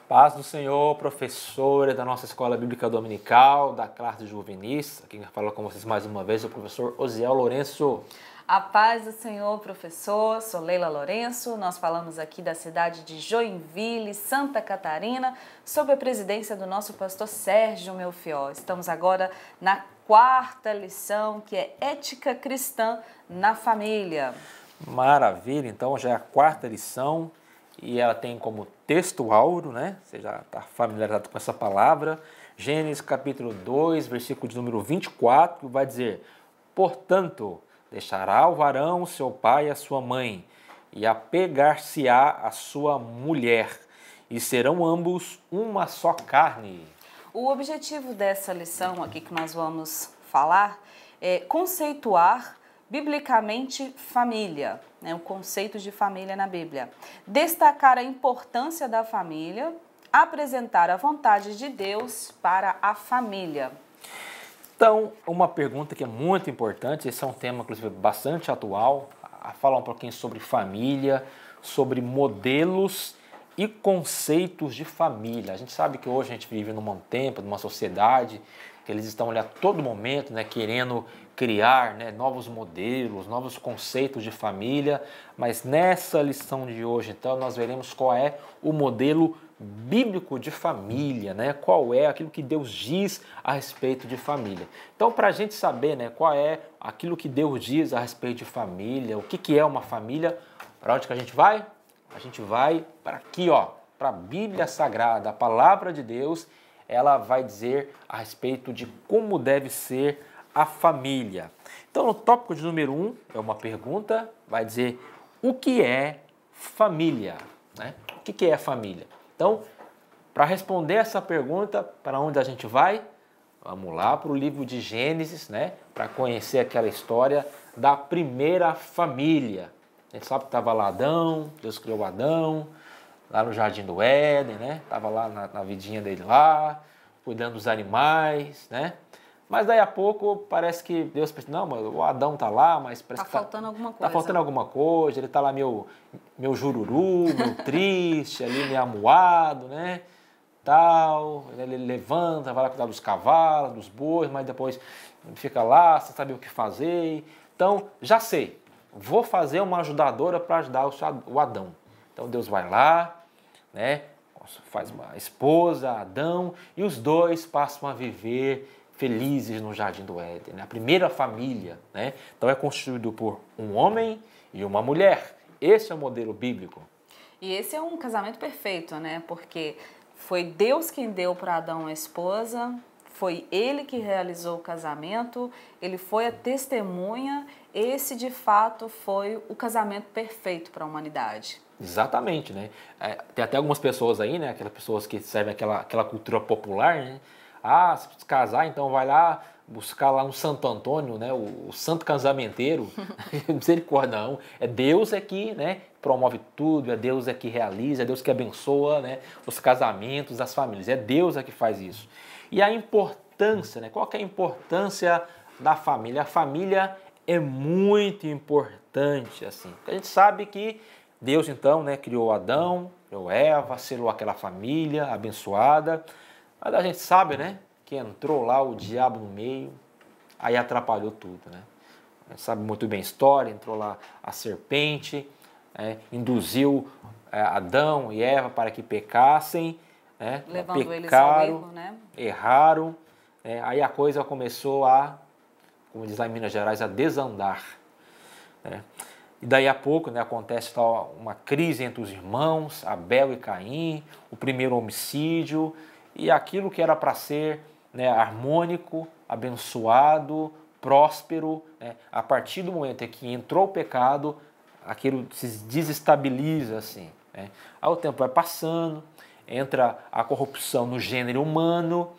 Paz do Senhor, professora da nossa Escola Bíblica Dominical, da classe de juvenis. Aqui quem fala com vocês mais uma vez é o professor Osiel Lourenço. A paz do Senhor, professor. Sou Leila Lourenço. Nós falamos aqui da cidade de Joinville, Santa Catarina, sob a presidência do nosso pastor Sérgio Melfior. Estamos agora na quarta lição, que é Ética Cristã na Família. Maravilha, então já é a quarta lição e ela tem como texto áureo, né? Você já está familiarizado com essa palavra. Gênesis capítulo 2, versículo de número 24, que vai dizer: portanto, deixará o varão seu pai e a sua mãe, e apegar-se-á a sua mulher, e serão ambos uma só carne. O objetivo dessa lição aqui que nós vamos falar é conceituar biblicamente família, né? O conceito de família na Bíblia. Destacar a importância da família, apresentar a vontade de Deus para a família. Então, uma pergunta que é muito importante, esse é um tema, inclusive, bastante atual, a falar um pouquinho sobre família, sobre modelos e conceitos de família. A gente sabe que hoje a gente vive num tempo, numa sociedade, que eles estão ali a todo momento, né, querendo criar, né, novos modelos, novos conceitos de família, mas nessa lição de hoje, então, nós veremos qual é o modelo bíblico de família, né? Qual é aquilo que Deus diz a respeito de família. Então, para a gente saber, né, qual é aquilo que Deus diz a respeito de família, o que é uma família, para onde que a gente vai? A gente vai para aqui, ó, para a Bíblia Sagrada, a Palavra de Deus. Ela vai dizer a respeito de como deve ser a família. Então, no tópico de número 1, é uma pergunta, vai dizer o que é família, né? O que é família? Então, para responder essa pergunta, para onde a gente vai? Vamos lá para o livro de Gênesis, né? Para conhecer aquela história da primeira família. A gente sabe que estava lá Adão, Deus criou Adão, lá no Jardim do Éden, né? Estava lá na vidinha dele lá, cuidando dos animais, né? Mas daí a pouco parece que Deus pensa, não, mas o Adão está lá, mas parece que faltando alguma coisa. Está faltando alguma coisa, ele está lá meu jururu, meu triste, ali meio amuado, né? Tal, ele levanta, vai lá cuidar dos cavalos, dos bois, mas depois fica lá, sem saber o que fazer. Então, já sei, vou fazer uma ajudadora para ajudar o Adão. Então Deus vai lá, né? Faz uma esposa, Adão, e os dois passam a viver felizes no Jardim do Éden, né? A primeira família, né? Então é constituído por um homem e uma mulher. Esse é o modelo bíblico. E esse é um casamento perfeito, né? Porque foi Deus quem deu para Adão a esposa, foi ele que realizou o casamento, ele foi a testemunha. Esse, de fato, foi o casamento perfeito para a humanidade. Exatamente, né? Tem até algumas pessoas aí, né? Aquelas pessoas que servem aquela cultura popular, né? Ah, se precisa casar, então vai lá buscar lá no Santo Antônio, né? O santo casamenteiro. Misericórdia, não. É Deus é que, né, promove tudo, é Deus é que realiza, é Deus que abençoa, né, os casamentos, as famílias. É Deus é que faz isso. E a importância, né? Qual que é a importância da família? A família é muito importante, assim. Porque a gente sabe que Deus, então, né, criou Adão, criou Eva, selou aquela família abençoada. Mas a gente sabe, né, que entrou lá o diabo no meio, aí atrapalhou tudo, né? A gente sabe muito bem a história, entrou lá a serpente, induziu Adão e Eva para que pecassem, né? Levando eles ao erro, né? Erraram, aí a coisa começou a, como diz lá em Minas Gerais, a desandar, né? E daí a pouco, né, acontece uma crise entre os irmãos, Abel e Caim, o primeiro homicídio, e aquilo que era para ser, né, harmônico, abençoado, próspero, né, a partir do momento em que entrou o pecado, aquilo se desestabiliza assim, né? Aí o tempo vai passando, entra a corrupção no gênero humano,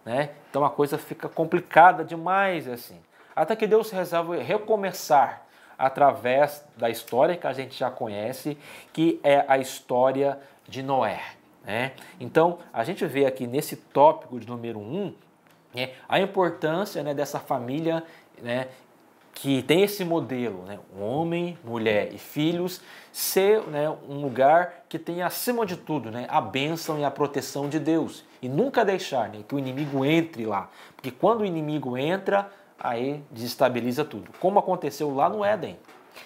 né? Então a coisa fica complicada demais assim. Até que Deus resolve recomeçar através da história que a gente já conhece, que é a história de Noé, né? Então, a gente vê aqui nesse tópico de número 1, né, a importância, né, dessa família, né, que tem esse modelo, né, homem, mulher e filhos, ser, né, um lugar que tenha acima de tudo, né, a bênção e a proteção de Deus. E nunca deixar, né, que o inimigo entre lá. Porque quando o inimigo entra, aí desestabiliza tudo. Como aconteceu lá no Éden.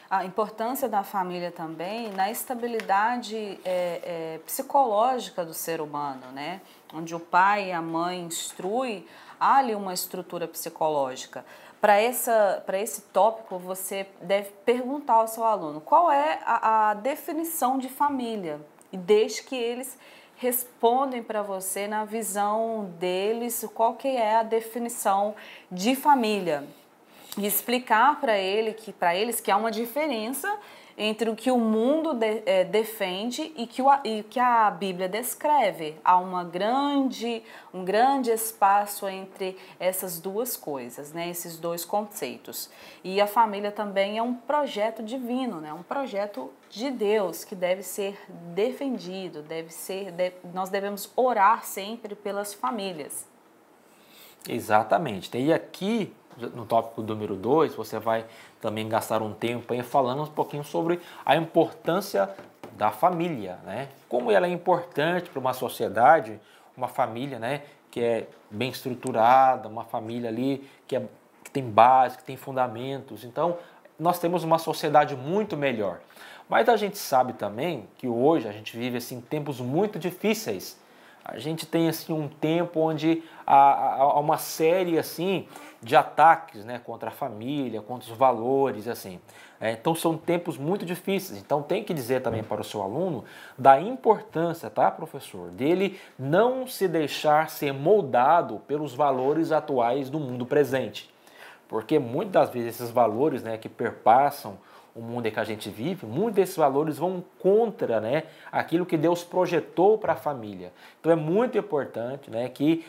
A importância da família também na estabilidade psicológica do ser humano, né? Onde o pai e a mãe instruem, há ali uma estrutura psicológica. Para esse tópico, você deve perguntar ao seu aluno qual é a definição de família e deixe que eles respondem para você na visão deles qual que é a definição de família. E explicar para eles que há uma diferença entre o que o mundo defende e que a Bíblia descreve. Há um grande espaço entre essas duas coisas, né? Esses dois conceitos. E a família também é um projeto divino, né? Um projeto de Deus que deve ser defendido, nós devemos orar sempre pelas famílias. Exatamente. E aqui, no tópico número 2, você vai também gastar um tempo aí falando um pouquinho sobre a importância da família, né? Como ela é importante para uma sociedade, uma família, né, que é bem estruturada, uma família ali que tem base, que tem fundamentos. Então, nós temos uma sociedade muito melhor. Mas a gente sabe também que hoje a gente vive assim tempos muito difíceis. A gente tem assim um tempo onde há uma série assim de ataques, né, contra a família, contra os valores, assim. Então são tempos muito difíceis. Então tem que dizer também para o seu aluno da importância, tá, professor, dele não se deixar ser moldado pelos valores atuais do mundo presente. Porque muitas das vezes esses valores, né, que perpassam o mundo em que a gente vive, muitos desses valores vão contra, né, aquilo que Deus projetou para a família. Então é muito importante, né, que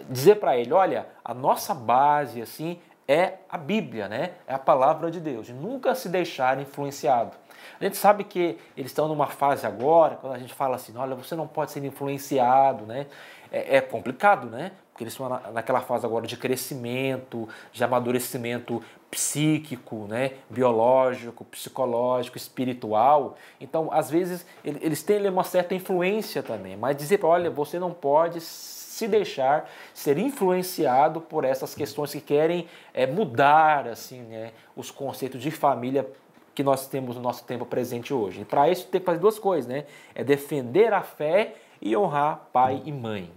dizer para ele, olha, a nossa base assim é a Bíblia, né, é a palavra de Deus, e nunca se deixar influenciado. A gente sabe que eles estão numa fase agora, quando a gente fala assim, olha, você não pode ser influenciado, né, é complicado, né? Porque eles estão naquela fase agora de crescimento, de amadurecimento psíquico, né, biológico, psicológico, espiritual. Então, às vezes, eles têm uma certa influência também, mas dizer para, olha, você não pode se deixar ser influenciado por essas questões que querem mudar assim, né, os conceitos de família que nós temos no nosso tempo presente hoje. E para isso tem que fazer duas coisas, né? É defender a fé e honrar pai e mãe.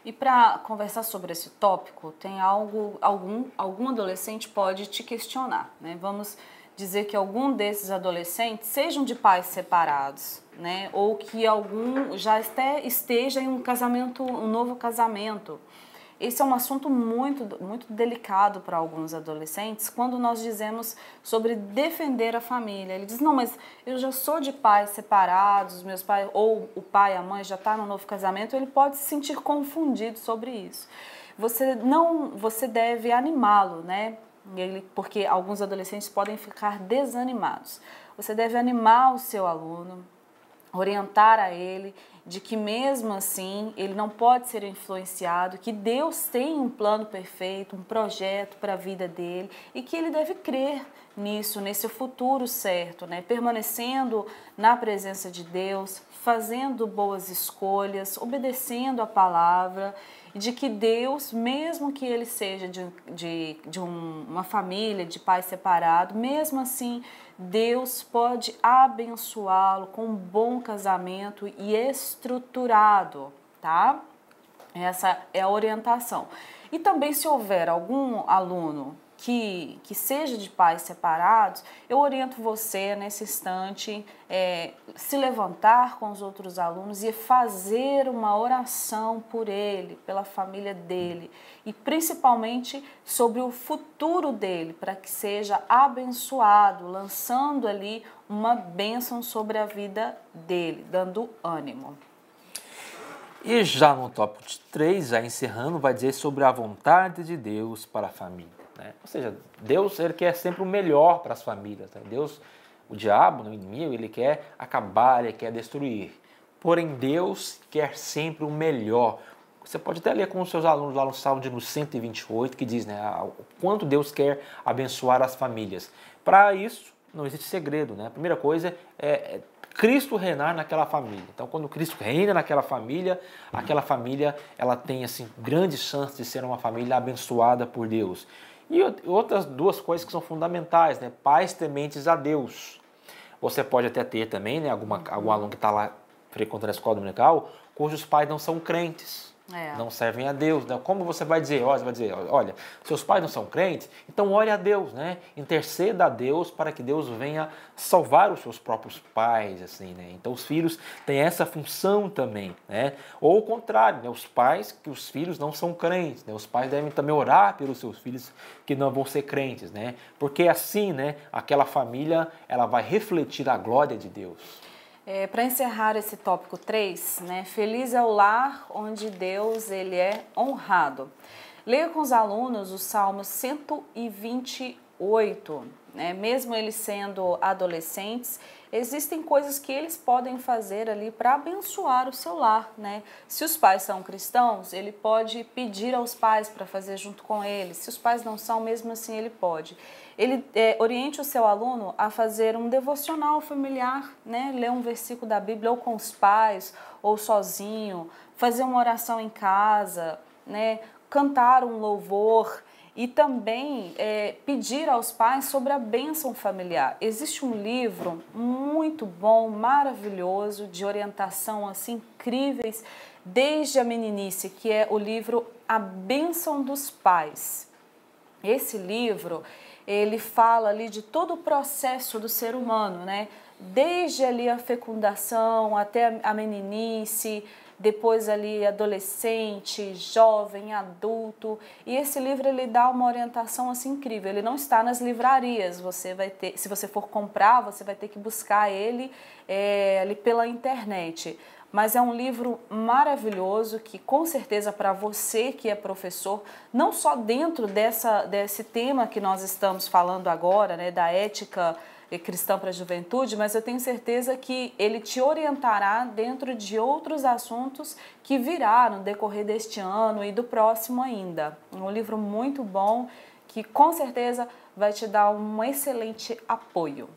E para conversar sobre esse tópico, tem algum adolescente pode te questionar, né? Vamos dizer que algum desses adolescentes sejam de pais separados, né? Ou que algum já esteja em um novo casamento. Esse é um assunto muito, muito delicado para alguns adolescentes quando nós dizemos sobre defender a família. Ele diz, não, mas eu já sou de pais separados, meus pais, ou o pai e a mãe já está no novo casamento, ele pode se sentir confundido sobre isso. Você deve animá-lo, né? Porque alguns adolescentes podem ficar desanimados. Você deve animar o seu aluno, orientar a ele de que mesmo assim ele não pode ser influenciado, que Deus tem um plano perfeito, um projeto para a vida dele e que ele deve crer nisso, nesse futuro certo, né? Permanecendo na presença de Deus, fazendo boas escolhas, obedecendo a palavra, de que Deus, mesmo que ele seja de uma família de pais separados, mesmo assim Deus pode abençoá-lo com um bom casamento e estruturado, tá? Essa é a orientação. E também se houver algum aluno que seja de pais separados, eu oriento você nesse instante se levantar com os outros alunos e fazer uma oração por ele, pela família dele e principalmente sobre o futuro dele, para que seja abençoado, lançando ali uma bênção sobre a vida dele, dando ânimo. E já no tópico 3, já encerrando, vai dizer sobre a vontade de Deus para a família. Né? Ou seja, Deus ele quer sempre o melhor para as famílias. Né? Deus, o diabo, o inimigo, ele quer acabar, ele quer destruir. Porém, Deus quer sempre o melhor. Você pode até ler com os seus alunos lá no Salmo de 128, que diz, né, o quanto Deus quer abençoar as famílias. Para isso, não existe segredo, né? A primeira coisa é Cristo reinar naquela família. Então, quando Cristo reina naquela família ela tem assim grandes chances de ser uma família abençoada por Deus. E outras duas coisas que são fundamentais, né? Pais tementes a Deus. Você pode até ter também, né, algum aluno que está lá frequentando a escola dominical, cujos pais não são crentes. Não servem a Deus, né? Como você vai dizer? Você vai dizer, olha, seus pais não são crentes, então ore a Deus, né? Interceda a Deus para que Deus venha salvar os seus próprios pais, assim, né? Então os filhos têm essa função também, né? Ou o contrário, né? Os pais que os filhos não são crentes, né? Os pais devem também orar pelos seus filhos que não vão ser crentes, né? Porque assim, né? Aquela família, ela vai refletir a glória de Deus. Para encerrar esse tópico 3, né, feliz é o lar onde Deus ele é honrado. Leia com os alunos o Salmo 128, né, mesmo eles sendo adolescentes, existem coisas que eles podem fazer ali para abençoar o seu lar, né? Se os pais são cristãos, ele pode pedir aos pais para fazer junto com eles. Se os pais não são, mesmo assim ele pode. Ele oriente o seu aluno a fazer um devocional familiar, né? Ler um versículo da Bíblia ou com os pais, ou sozinho, fazer uma oração em casa, né? Cantar um louvor e também pedir aos pais sobre a bênção familiar. Existe um livro muito bom, maravilhoso, de orientação assim, incríveis, desde a meninice, que é o livro A Bênção dos Pais. Esse livro, ele fala ali de todo o processo do ser humano, né? Desde ali a fecundação até a meninice, depois ali adolescente, jovem, adulto. E esse livro ele dá uma orientação assim incrível. Ele não está nas livrarias. Você vai ter, se você for comprar, você vai ter que buscar ele ali pela internet. Mas é um livro maravilhoso que, com certeza, para você que é professor, não só dentro desse tema que nós estamos falando agora, né, da ética cristã para a juventude, mas eu tenho certeza que ele te orientará dentro de outros assuntos que virá no decorrer deste ano e do próximo ainda. É um livro muito bom que, com certeza, vai te dar um excelente apoio.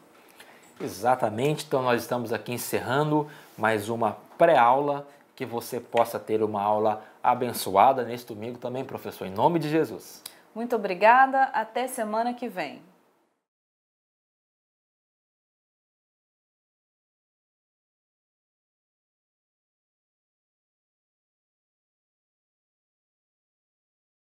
Exatamente, então nós estamos aqui encerrando mais uma pré-aula, que você possa ter uma aula abençoada neste domingo também, professor, em nome de Jesus. Muito obrigada, até semana que vem.